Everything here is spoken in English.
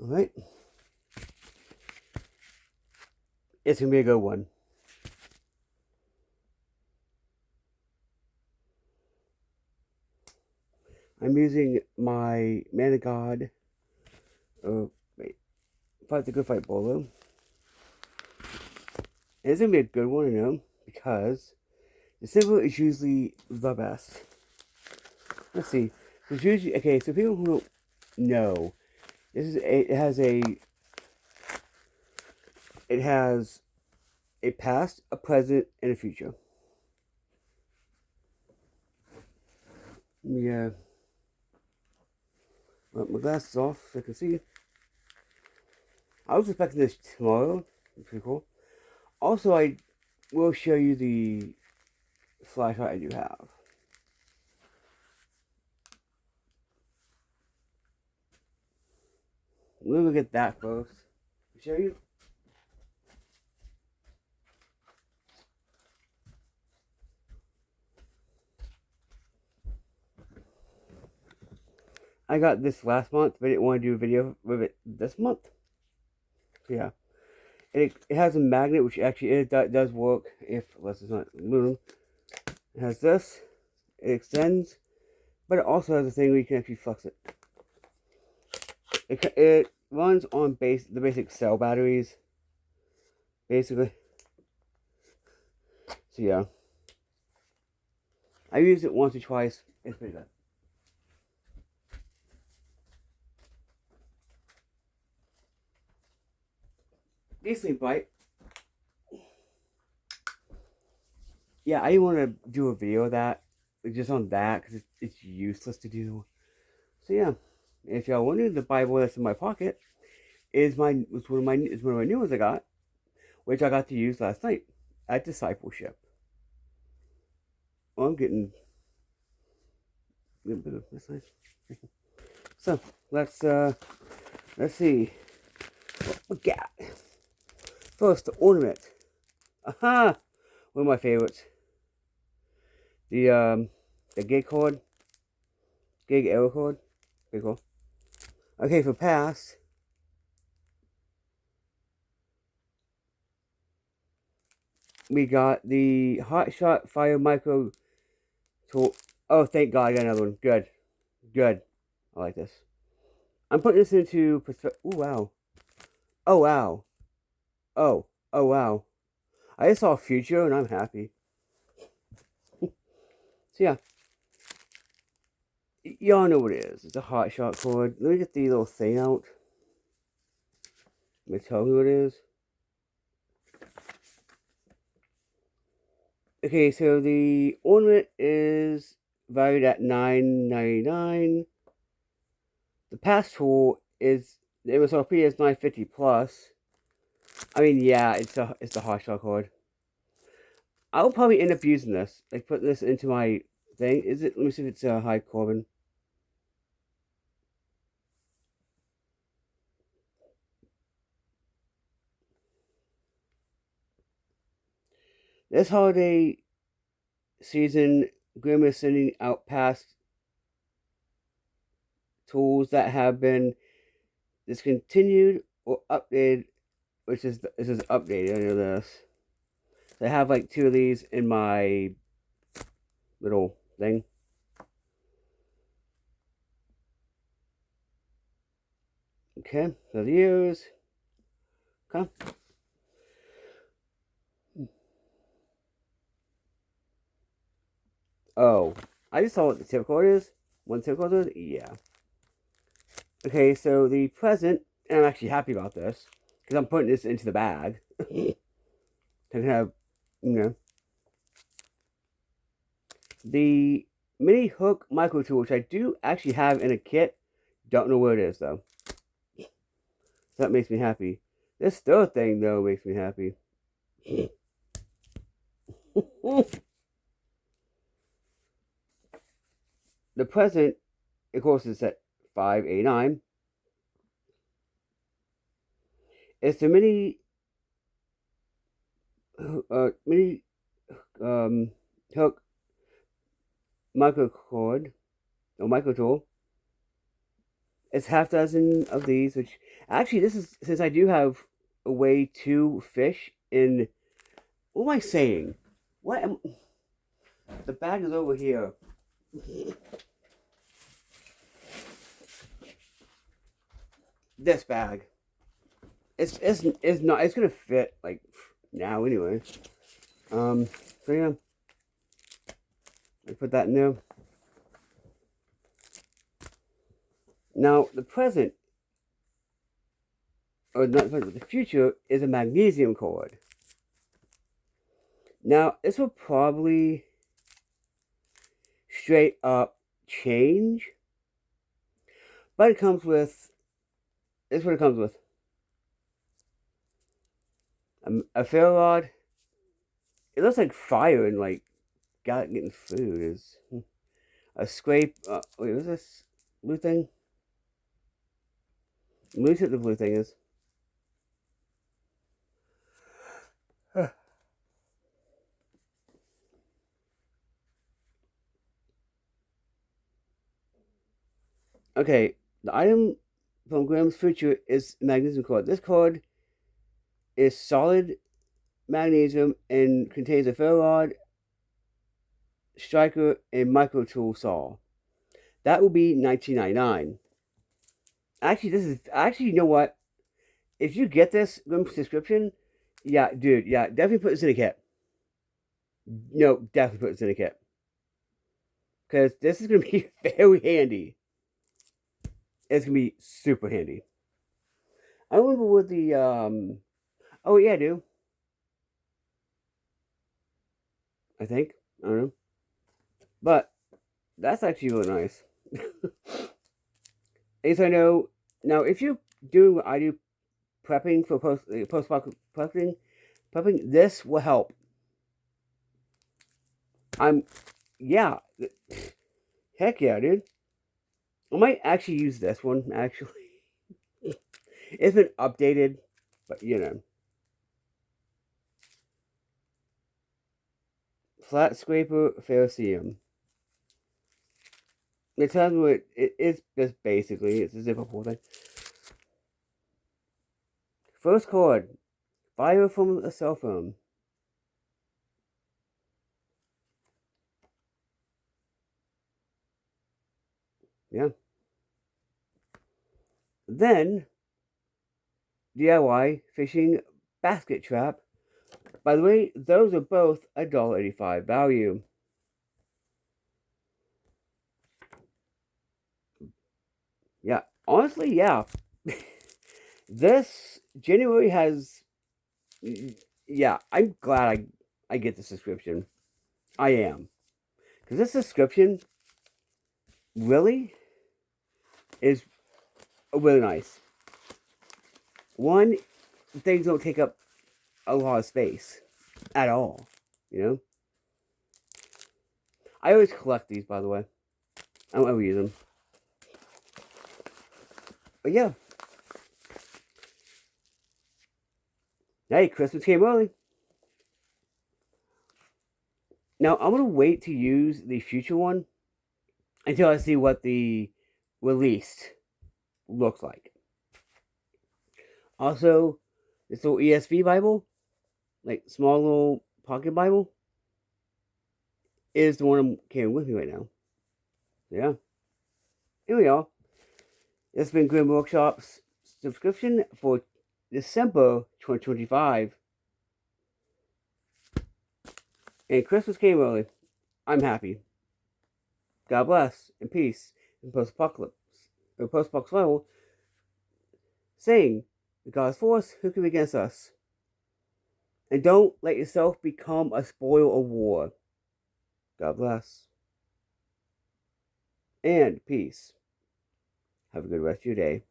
Alright. It's gonna be a good one. I'm using my Man of God. Oh, wait. Fight the Good Fight Bolo. It's gonna be a good one, you know, because the symbol is usually the best. Let's see. It's usually okay. So people who don't know, it has a past, a present, and a future. Yeah. Well, my glasses off so I can see. I was expecting this tomorrow. It's pretty cool. Also, I will show you the flashlight I do have. Let me get that first. Show you. I got this last month, but I didn't want to do a video with it this month. So yeah. It has a magnet, which actually does work if, unless it's not aluminum. It has this. It extends, but it also has a thing where you can actually flex it. It runs on the basic cell batteries, basically. So yeah. I used it once or twice. It's pretty good. Decently bright. Yeah, I didn't want to do a video of that, just on that, because it's useless to do. So yeah, if y'all wondering, the Bible that's in my pocket is one of my new ones I got, which I got to use last night at discipleship. Oh, I'm getting a little bit of this nice. So let's see what we got. First, the ornament. Aha! One of my favorites. The gig cord, gig arrow cord. Pretty cool. Okay, for pass, we got the Hotshot Fire Micro tool. Oh, thank God, I got another one. Good. Good. I like this. I'm putting this into perspective. Oh, wow. Oh, wow. Oh, wow. I just saw future and I'm happy. So, yeah. Y'all know what it is. It's a Hotshot cord. Let me get the little thing out. Let me tell you what it is. Okay, so the ornament is valued at $9.99. The pass tool is the MSRP is $9.50 plus. I mean, yeah, it's the Hotshot cord. I'll probably end up using this, like putting this into my thing. Is it? Let me see if it's high carbon. This holiday season, Grimm is sending out past tools that have been discontinued or updated, which is this is updated. I know this. So I have like two of these in my little thing. Okay, so the use. Okay. Oh, I just saw what the tip cord is. One tip cord is? Yeah. Okay, so the present, and I'm actually happy about this, because I'm putting this into the bag. I can have, you know, the mini hook micro tool, which I do actually have in a kit. Don't know where it is, though. So that makes me happy. This third thing, though, makes me happy. The present, of course, is at $5.89. It's the mini hook micro cord or micro tool. It's half dozen of these, which actually this is since I do have a way to fish in. What am I saying? What am the bag is over here. This bag. It's not it's gonna fit like now anyway. So yeah. I put that in there. Now the present or not the present, but the future is a magnesium cord. Now this will probably straight up change. But it comes with this is what it comes with. A ferro rod. It looks like fire and like getting food is a scrape. Wait, what's this blue thing? Let me see what the blue thing is. Okay, the item from Graham's Future is magnesium cord. This cord is solid magnesium and contains a ferro rod, striker, and micro tool saw. That will be $19.99. Actually, this is actually, you know what? If you get this Graham's subscription, yeah, dude, yeah, definitely put this in a kit. No, definitely put this in a kit because this is gonna be very handy. It's gonna be super handy. I remember with the oh yeah, I do. I think. I don't know. But that's actually really nice. As I know now, if you do what I do, prepping for post prepping, this will help. Yeah, heck yeah, dude. I might actually use this one. Actually, it's been updated, but you know, flat scraper ferrocerium. It tells me what it is. Just basically, it's a zipper pull thing. First cord, fire from a cell phone. Yeah. Then, DIY fishing basket trap. By the way, those are both $1.85 value. Yeah, honestly, yeah. This January has. Yeah, I'm glad I get the subscription. I am. Because this subscription really is really nice. One, things don't take up a lot of space at all. You know? I always collect these, by the way. I don't ever use them. But yeah. Hey, Christmas came early. Now, I'm going to wait to use the future one until I see what the released looks like. Also, this little ESV Bible, like small little pocket Bible, is the one I'm carrying with me right now. Yeah. Here we are. This has been Graham Workshop's subscription for December 2025. And Christmas came early. I'm happy. God bless and peace in post-apocalypse or post-apocalypse level. Saying, the God's force, who can be against us? And don't let yourself become a spoil of war. God bless. And peace. Have a good rest of your day.